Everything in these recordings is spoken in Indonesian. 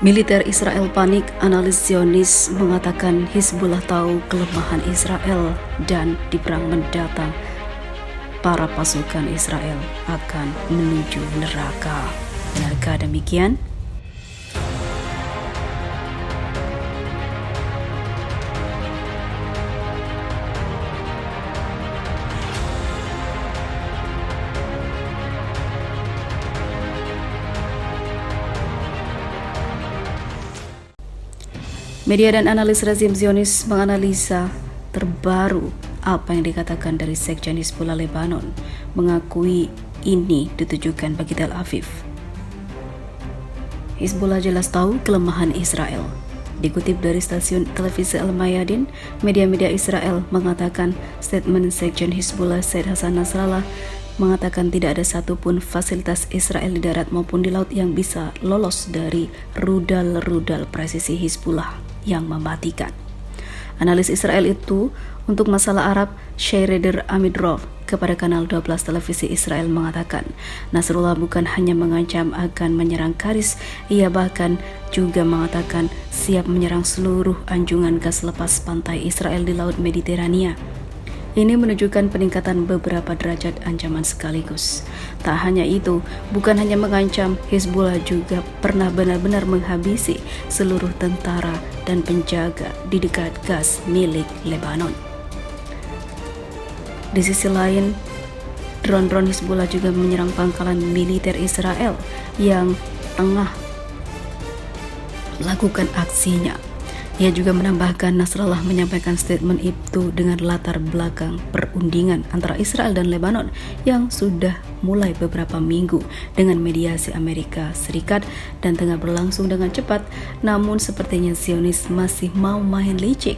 Militer Israel panik, analis Zionis mengatakan Hizbullah tahu kelemahan Israel dan di perang mendatang para pasukan Israel akan menuju neraka. Benarkah demikian? Media dan analis rezim Zionis menganalisa terbaru apa yang dikatakan dari Sekjen Hizbullah Lebanon, mengakui ini ditujukan bagi Tel Aviv. Hizbullah jelas tahu kelemahan Israel. Dikutip dari stasiun televisi Al-Mayadin, media-media Israel mengatakan statement Sekjen Hizbullah Said Hassan Nasrallah mengatakan tidak ada satupun fasilitas Israel di darat maupun di laut yang bisa lolos dari rudal-rudal presisi Hizbullah yang mematikan. Analis Israel itu untuk masalah Arab, Sheyredder Amidrov kepada kanal 12 televisi Israel mengatakan Nasrullah bukan hanya mengancam akan menyerang Karis, ia bahkan juga mengatakan siap menyerang seluruh anjungan gas lepas pantai Israel di Laut Mediterania. Ini menunjukkan peningkatan beberapa derajat ancaman sekaligus. Tak hanya itu, bukan hanya mengancam, Hizbullah juga pernah benar-benar menghabisi seluruh tentara dan penjaga di dekat gas milik Lebanon. Di sisi lain, drone-drone Hizbullah juga menyerang pangkalan militer Israel yang tengah melakukan aksinya. Ia juga menambahkan Nasrallah menyampaikan statement itu dengan latar belakang perundingan antara Israel dan Lebanon yang sudah mulai beberapa minggu dengan mediasi Amerika Serikat dan tengah berlangsung dengan cepat, namun sepertinya Zionis masih mau main licik.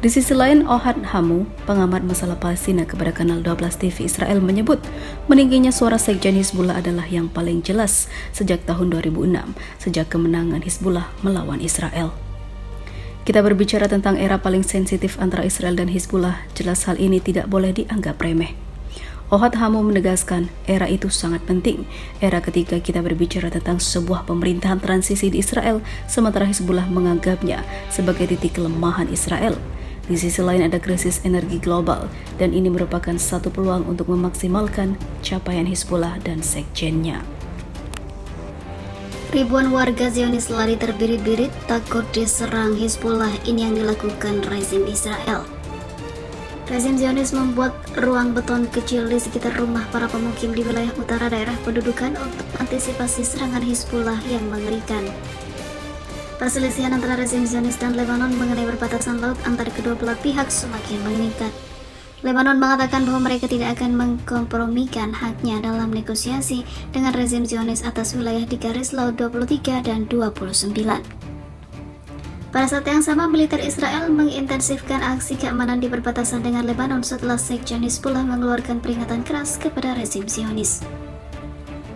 Di sisi lain, Ohad Hamu, pengamat masalah Palestina kepada kanal 12 TV Israel menyebut meningginya suara Sekjen Hizbullah adalah yang paling jelas sejak tahun 2006, sejak kemenangan Hizbullah melawan Israel. Kita berbicara tentang era paling sensitif antara Israel dan Hizbullah, jelas hal ini tidak boleh dianggap remeh. Ohad Hamu menegaskan, era itu sangat penting, era ketika kita berbicara tentang sebuah pemerintahan transisi di Israel, sementara Hizbullah menganggapnya sebagai titik kelemahan Israel. Di sisi lain ada krisis energi global, dan ini merupakan satu peluang untuk memaksimalkan capaian Hizbullah dan sekjennya. Ribuan warga Zionis lari terbirit-birit takut diserang Hizbullah. Ini yang dilakukan rezim Israel. Rezim Zionis membuat ruang beton kecil di sekitar rumah para pemukim di wilayah utara daerah pendudukan untuk antisipasi serangan Hizbullah yang mengerikan. Perselisihan antara rezim Zionis dan Lebanon mengenai perbatasan laut antara kedua belah pihak semakin meningkat. Lebanon mengatakan bahwa mereka tidak akan mengkompromikan haknya dalam negosiasi dengan rezim Zionis atas wilayah di garis laut 23 dan 29. Pada saat yang sama, militer Israel mengintensifkan aksi keamanan di perbatasan dengan Lebanon setelah Sekjen Hizbullah mengeluarkan peringatan keras kepada rezim Zionis.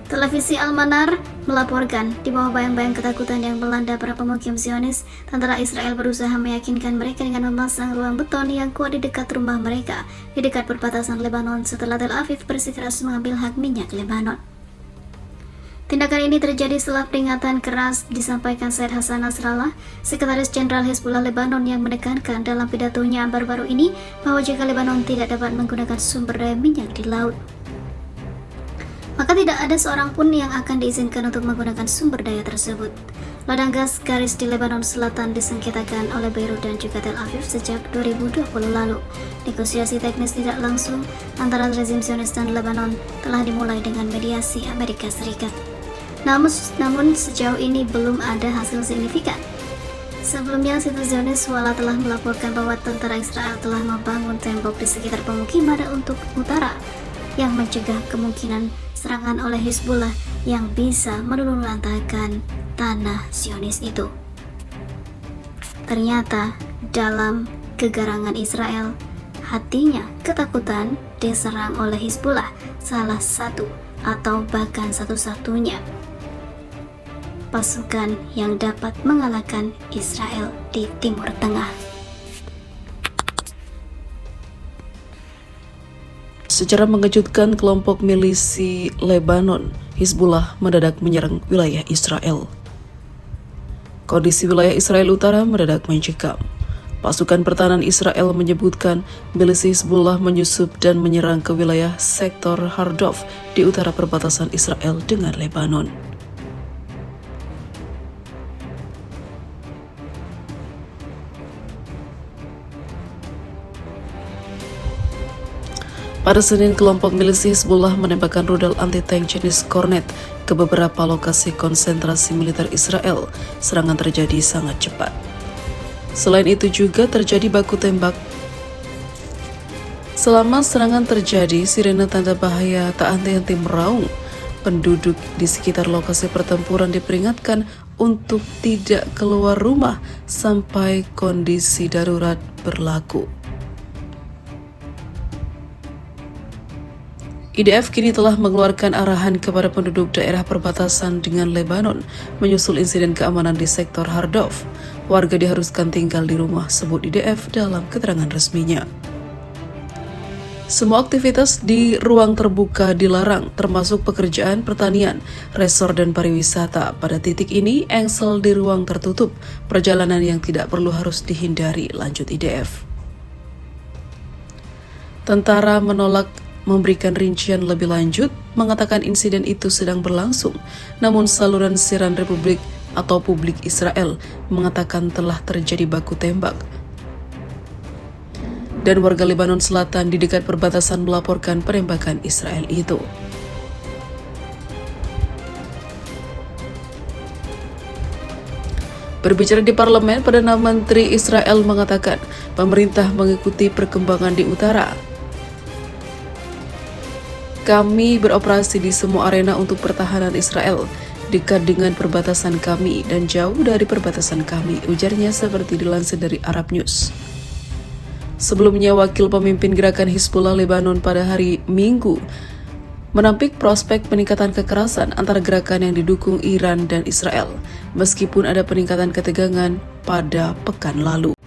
Televisi Al-Manar melaporkan di bawah bayang-bayang ketakutan yang melanda para pemukim Zionis, tentara Israel berusaha meyakinkan mereka dengan memasang ruang beton yang kuat di dekat rumah mereka, di dekat perbatasan Lebanon setelah Tel Aviv bersikeras mengambil hak minyak Lebanon. Tindakan ini terjadi setelah peringatan keras disampaikan Said Hassan Nasrallah, Sekretaris Jenderal Hizbullah Lebanon, yang menekankan dalam pidatonya baru-baru ini bahwa jika Lebanon tidak dapat menggunakan sumber daya minyak di laut, maka tidak ada seorang pun yang akan diizinkan untuk menggunakan sumber daya tersebut. Ladang gas Karis di Lebanon Selatan disengketakan oleh Beirut dan juga Tel Aviv sejak 2020 lalu. Negosiasi teknis tidak langsung antara rezim Zionis dan Lebanon telah dimulai dengan mediasi Amerika Serikat. Namun sejauh ini belum ada hasil signifikan. Sebelumnya, situs Zionis Walla telah melaporkan bahwa tentara Israel telah membangun tembok di sekitar pemukiman untuk utara yang mencegah kemungkinan serangan oleh Hizbullah yang bisa meluluhlantahkan tanah Zionis itu. Ternyata dalam kegarangan Israel, hatinya ketakutan diserang oleh Hizbullah, salah satu atau bahkan satu-satunya pasukan yang dapat mengalahkan Israel di Timur Tengah. Secara mengejutkan, kelompok milisi Lebanon, Hizbullah, mendadak menyerang wilayah Israel. kondisi wilayah Israel Utara mendadak mencekam. Pasukan pertahanan Israel menyebutkan milisi Hizbullah menyusup dan menyerang ke wilayah sektor Hardov di utara perbatasan Israel dengan Lebanon. Pada Senin, kelompok milisi Hizbullah menembakkan rudal anti-tank jenis Kornet ke beberapa lokasi konsentrasi militer Israel. Serangan terjadi sangat cepat. Selain itu juga terjadi baku tembak. Selama serangan terjadi, sirene tanda bahaya tak henti-henti meraung. Penduduk di sekitar lokasi pertempuran diperingatkan untuk tidak keluar rumah sampai kondisi darurat berlaku. IDF kini telah mengeluarkan arahan kepada penduduk daerah perbatasan dengan Lebanon menyusul insiden keamanan di sektor Hardov. Warga diharuskan tinggal di rumah, sebut IDF dalam keterangan resminya. Semua aktivitas di ruang terbuka dilarang, termasuk pekerjaan pertanian, resor dan pariwisata. Pada titik ini, engsel di ruang tertutup, perjalanan yang tidak perlu harus dihindari, lanjut IDF. Tentara menolak memberikan rincian lebih lanjut, mengatakan insiden itu sedang berlangsung, namun saluran siaran Republik atau Publik Israel mengatakan telah terjadi baku tembak. Dan warga Lebanon Selatan di dekat perbatasan melaporkan penembakan Israel itu. Berbicara di parlemen, Perdana Menteri Israel mengatakan pemerintah mengikuti perkembangan di utara. Kami beroperasi di semua arena untuk pertahanan Israel, dekat dengan perbatasan kami dan jauh dari perbatasan kami, ujarnya seperti dilansir dari Arab News. Sebelumnya, wakil pemimpin gerakan Hizbullah Lebanon pada hari Minggu menampik prospek peningkatan kekerasan antara gerakan yang didukung Iran dan Israel, meskipun ada peningkatan ketegangan pada pekan lalu.